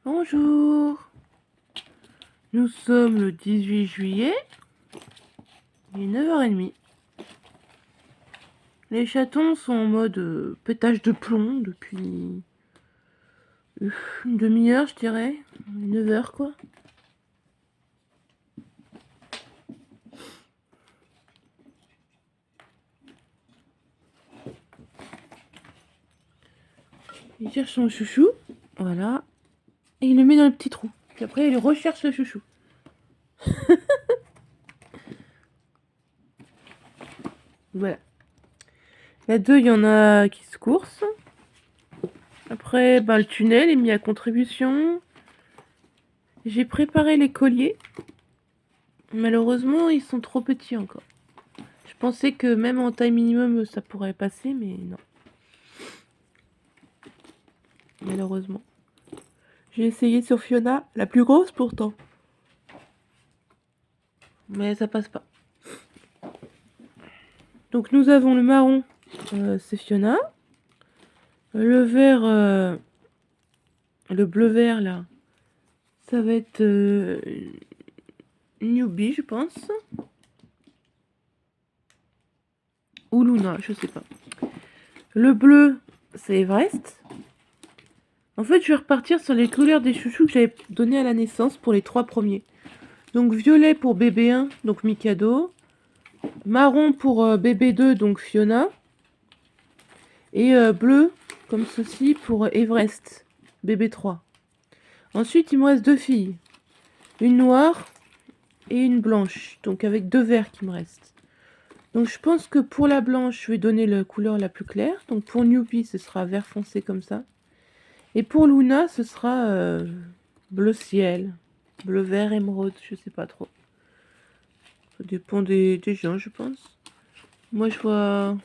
Bonjour. Nous sommes le 18 juillet. Il est 9h30. Les chatons sont en mode pétage de plomb depuis une demi-heure, je dirais. 9h, quoi. Il cherche son chouchou. Voilà. Et il le met dans le petit trou. Puis après, il recherche le chouchou. Voilà. Là, deux, il y en a qui se coursent. Après, le tunnel est mis à contribution. J'ai préparé les colliers. Malheureusement, ils sont trop petits encore. Je pensais que même en taille minimum, ça pourrait passer, mais non. Malheureusement. J'ai essayé sur Fiona, la plus grosse pourtant. Mais ça passe pas. Donc nous avons le marron, c'est Fiona. Le vert, le bleu-vert là, ça va être Newbie, je pense. Ou Luna, je sais pas. Le bleu, c'est Everest. En fait, je vais repartir sur les couleurs des chouchous que j'avais donné à la naissance pour les 3 premiers. Donc violet pour bébé 1, donc Mikado. Marron pour bébé 2, donc Fiona. Et bleu, comme ceci, pour Everest, bébé 3. Ensuite, il me reste 2 filles. Une noire et une blanche. Donc avec 2 verts qui me restent. Donc je pense que pour la blanche, je vais donner la couleur la plus claire. Donc pour Newbie, ce sera vert foncé comme ça. Et pour Luna, ce sera bleu ciel. Bleu vert émeraude, je sais pas trop. Ça dépend des gens, je pense. Moi, je vois...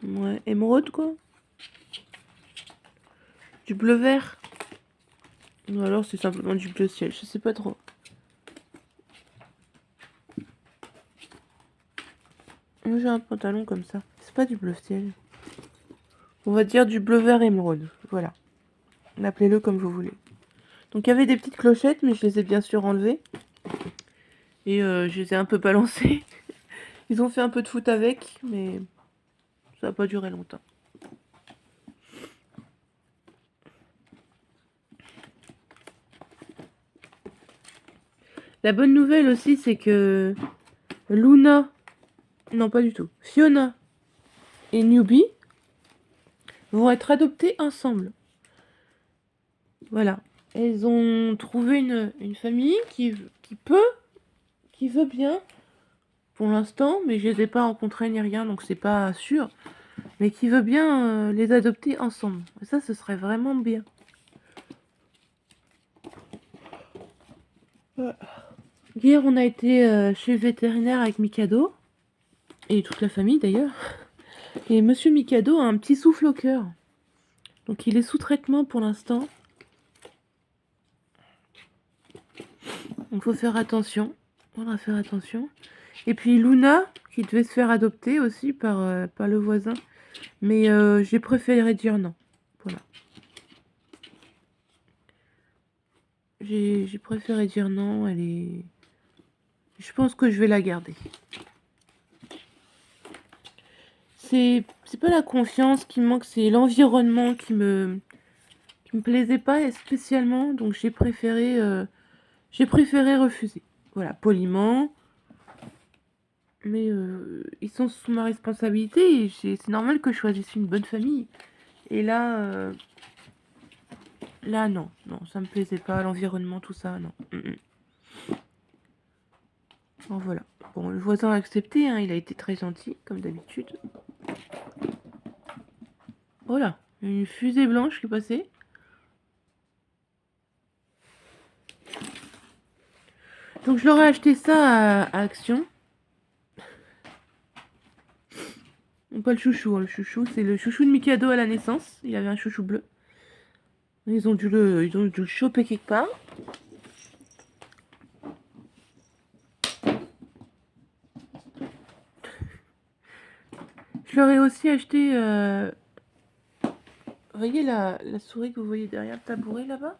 Ouais, émeraude, quoi. Du bleu vert. Ou alors c'est simplement du bleu ciel, je sais pas trop. Moi j'ai un pantalon comme ça. C'est pas du bleu ciel. On va dire du bleu vert émeraude. Voilà. Appelez-le comme vous voulez. Donc il y avait des petites clochettes, mais je les ai bien sûr enlevées. Et je les ai un peu balancées. Ils ont fait un peu de foot avec, mais ça n'a pas duré longtemps. La bonne nouvelle aussi, c'est que Luna, non pas du tout, Fiona et Newbie vont être adoptées ensemble. Voilà. Elles ont trouvé une famille qui veut bien, pour l'instant, mais je les ai pas rencontrées ni rien, donc c'est pas sûr, mais qui veut bien les adopter ensemble. Et ça, ce serait vraiment bien. Hier, on a été chez le vétérinaire avec Mikado, et toute la famille d'ailleurs. Et Monsieur Mikado a un petit souffle au cœur. Donc il est sous traitement pour l'instant. Donc faut faire attention. On va faire attention. Et puis Luna, qui devait se faire adopter aussi par le voisin. Mais j'ai préféré dire non. Voilà. J'ai préféré dire non. Elle est... Je pense que je vais la garder. C'est pas la confiance qui me manque, c'est l'environnement qui me plaisait pas spécialement. Donc j'ai préféré refuser. Voilà, poliment. Mais ils sont sous ma responsabilité et c'est normal que je choisisse une bonne famille. Et là, non, ça me plaisait pas, l'environnement, tout ça, non. Bon, voilà. Bon, le voisin a accepté, hein, il a été très gentil, comme d'habitude. Voilà, une fusée blanche qui est passée. Donc je leur ai acheté ça à Action. Pas le chouchou, hein, le chouchou, c'est le chouchou de Mikado à la naissance. Il avait un chouchou bleu. Ils ont dû le choper quelque part. Je leur ai aussi acheté voyez la souris que vous voyez derrière le tabouret là-bas?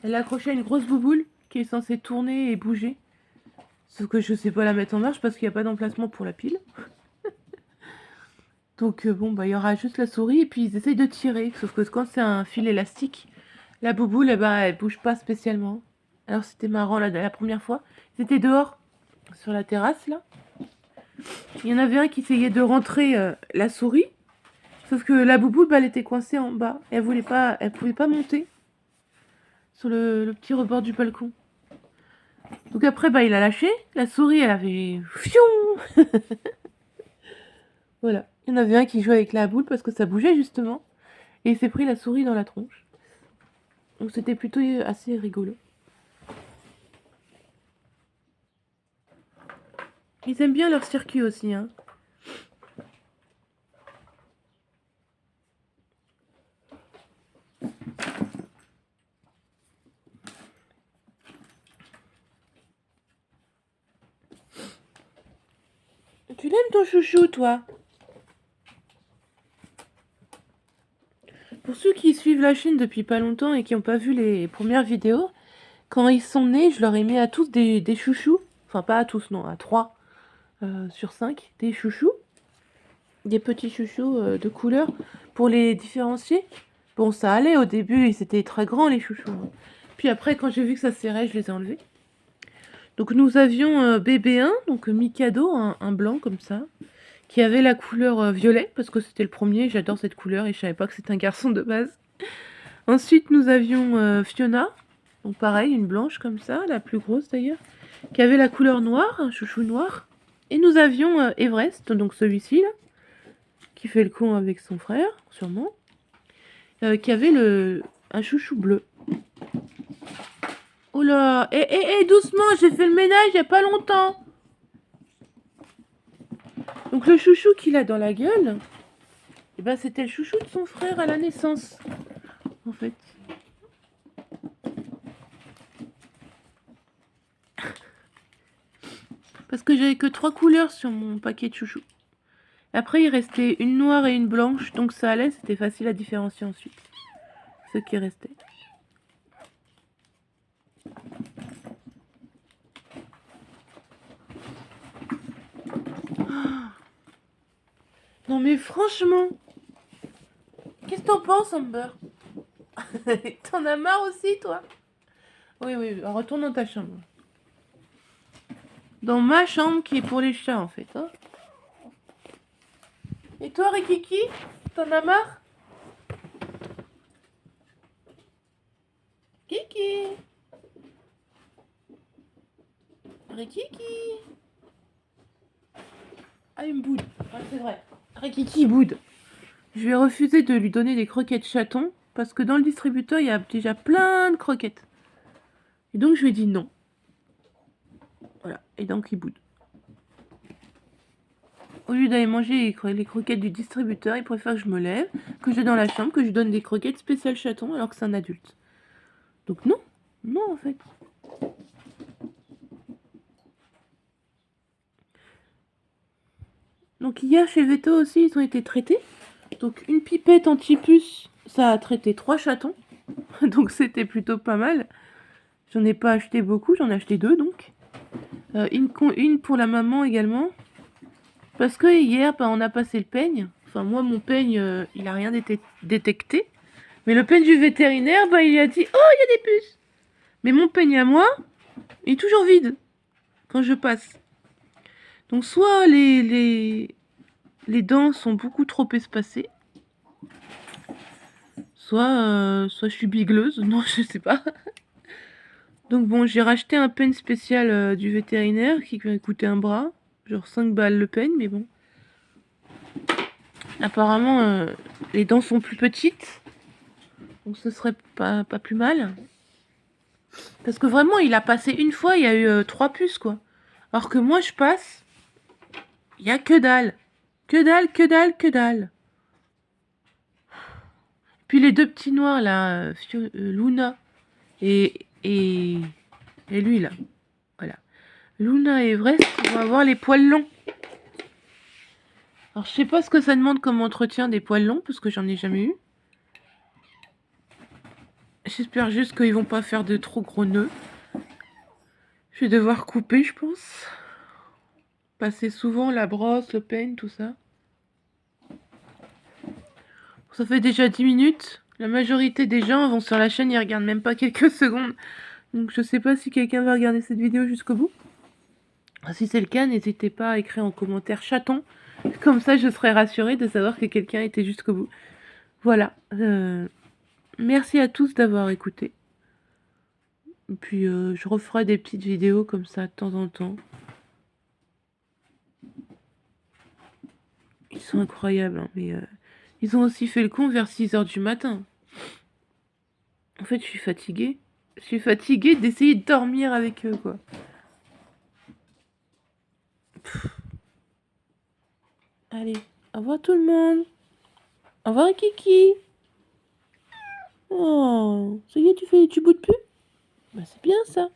Elle est accrochée à une grosse bouboule qui est censée tourner et bouger. Sauf que je sais pas la mettre en marche parce qu'il n'y a pas d'emplacement pour la pile. Donc bon, bah il y aura juste la souris et puis ils essayent de tirer. Sauf que quand c'est un fil élastique, la bouboule, eh ben, elle bouge pas spécialement. Alors c'était marrant la première fois. Ils étaient dehors, sur la terrasse là. Il y en avait un qui essayait de rentrer la souris. Sauf que la bouboule, bah, elle était coincée en bas. Et elle pouvait pas monter sur le petit rebord du balcon. Donc après, bah, il a lâché. La souris, elle avait... Fion. Voilà. Il y en avait un qui jouait avec la boule parce que ça bougeait justement. Et il s'est pris la souris dans la tronche. Donc c'était plutôt assez rigolo. Ils aiment bien leur circuit aussi, hein. Tu l'aimes ton chouchou, toi? Pour ceux qui suivent la chaîne depuis pas longtemps et qui n'ont pas vu les premières vidéos, quand ils sont nés, je leur ai mis à tous des chouchous. Enfin, pas à tous, non, à 3 sur 5, des chouchous. Des petits chouchous de couleur pour les différencier. Bon, ça allait au début, ils étaient très grands, les chouchous. Puis après, quand j'ai vu que ça serrait, je les ai enlevés. Donc nous avions bébé 1, donc Mikado, un blanc comme ça, qui avait la couleur violet, parce que c'était le premier, j'adore cette couleur et je savais pas que c'était un garçon de base. Ensuite nous avions Fiona, donc pareil, une blanche comme ça, la plus grosse d'ailleurs, qui avait la couleur noire, un chouchou noir. Et nous avions Everest, donc celui-ci là, qui fait le con avec son frère, sûrement, qui avait un chouchou bleu. Oh là, doucement, j'ai fait le ménage il y a pas longtemps. Donc le chouchou qu'il a dans la gueule, eh ben, c'était le chouchou de son frère à la naissance, en fait. Parce que j'avais que 3 couleurs sur mon paquet de chouchous. Après, il restait une noire et une blanche, donc ça allait, c'était facile à différencier ensuite. Ce qui restait. Non mais franchement, qu'est-ce que t'en penses, Amber? T'en as marre aussi, toi? Oui, retourne dans ta chambre. Dans ma chambre qui est pour les chats, en fait. Hein. Et toi, Rikiki? T'en as marre? Kiki? Rikiki? Ah, il me boude. Ouais, c'est vrai. Rikiki, il boude. Je vais refuser de lui donner des croquettes chatons parce que dans le distributeur, il y a déjà plein de croquettes. Et donc, je lui ai dit non. Voilà. Et donc, il boude. Au lieu d'aller manger les croquettes du distributeur, il préfère que je me lève, que je vais dans la chambre, que je lui donne des croquettes spéciales chatons alors que c'est un adulte. Donc non. Non, en fait. Donc hier, chez Veto aussi, ils ont été traités. Donc une pipette anti-puce, ça a traité 3 chatons. Donc c'était plutôt pas mal. J'en ai pas acheté beaucoup, j'en ai acheté 2 donc. Une pour la maman également. Parce que hier, on a passé le peigne. Enfin moi, mon peigne, il a rien détecté. Mais le peigne du vétérinaire, il lui a dit « Oh, il y a des puces !» Mais mon peigne à moi, il est toujours vide quand je passe. Donc soit les dents sont beaucoup trop espacées, soit je suis bigleuse, non je sais pas. Donc bon, j'ai racheté un peigne spécial du vétérinaire qui m'a coûté un bras, genre 5 balles le peigne, mais bon. Apparemment, les dents sont plus petites, donc ce serait pas plus mal. Parce que vraiment, il a passé une fois, il y a eu 3 puces, quoi. Alors que moi, je passe, il y a que dalle. Que dalle, que dalle, que dalle. Puis les 2 petits noirs, là, Luna et lui, là. Voilà. Luna et Everest vont avoir les poils longs. Alors, je sais pas ce que ça demande comme entretien des poils longs, parce que j'en ai jamais eu. J'espère juste qu'ils vont pas faire de trop gros nœuds. Je vais devoir couper, je pense. Passer souvent la brosse, le peigne, tout ça. Ça fait déjà 10 minutes. La majorité des gens vont sur la chaîne, ils regardent même pas quelques secondes. Donc je sais pas si quelqu'un va regarder cette vidéo jusqu'au bout. Si c'est le cas, n'hésitez pas à écrire en commentaire chaton. Comme ça, je serai rassurée de savoir que quelqu'un était jusqu'au bout. Voilà. Merci à tous d'avoir écouté. Et puis je referai des petites vidéos comme ça de temps en temps. Ils sont incroyables, hein, mais ils ont aussi fait le con vers 6h du matin. En fait, je suis fatiguée. Je suis fatiguée d'essayer de dormir avec eux, quoi. Pff. Allez, au revoir tout le monde. Au revoir Kiki. Oh, ça y est, tu boudes plus? Bah c'est bien ça.